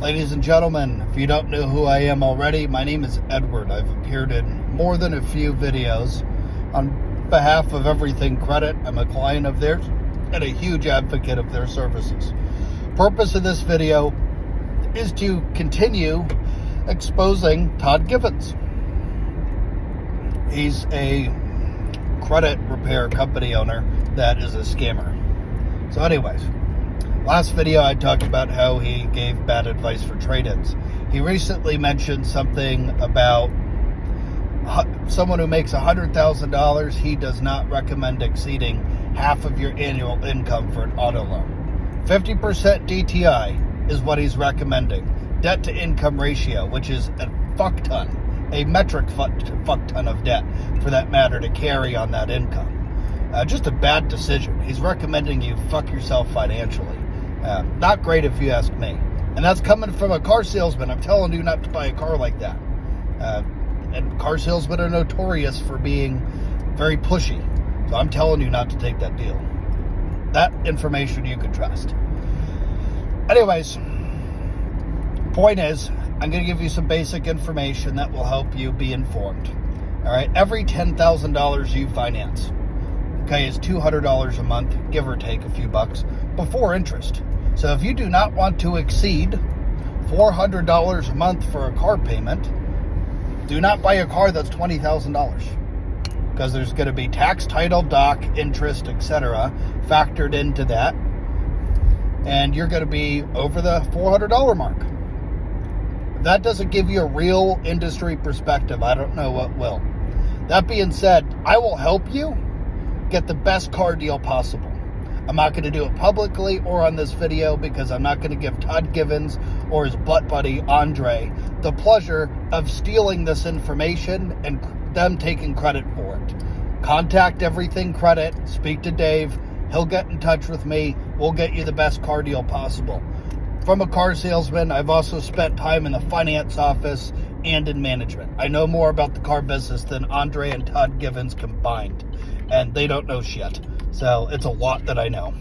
Ladies and gentlemen, if you don't know who I am already, my name is Edward. I've appeared in more than a few videos. On behalf of Everything Credit, I'm a client of theirs and a huge advocate of their services. Purpose of this video is to continue exposing Todd Givens. He's a credit repair company owner that is a scammer. So anyways, last video I talked about how he gave bad advice for trade-ins. He recently mentioned something about someone who makes $100,000. He does not recommend exceeding half of your annual income for an auto loan. 50% DTI is what he's recommending. Debt to income ratio, which is a fuck ton, a metric fuck ton of debt for that matter to carry on that income. Just a bad decision. He's recommending you fuck yourself financially. Not great if you ask me. And that's coming from a car salesman. I'm telling you not to buy a car like that. And car salesmen are notorious for being very pushy. So I'm telling you not to take that deal. That information you can trust. Anyways, point is, I'm going to give you some basic information that will help you be informed. All right, every $10,000 you finance, okay, is $200 a month, give or take a few bucks, before interest. So if you do not want to exceed $400 a month for a car payment, do not buy a car that's $20,000, because there's going to be tax, title, doc, interest, etc. factored into that, and you're going to be over the $400 mark. If that doesn't give you a real industry perspective, I don't know what will. That being said, I will help you get the best car deal possible. I'm not going to do it publicly or on this video because I'm not going to give Todd Givens or his butt buddy Andre the pleasure of stealing this information and them taking credit for it. Contact Everything Credit, speak to Dave, he'll get in touch with me, we'll get you the best car deal possible. From a car salesman, I've also spent time in the finance office and in management. I know more about the car business than Andre and Todd Givens combined, and they don't know shit. So it's a lot that I know.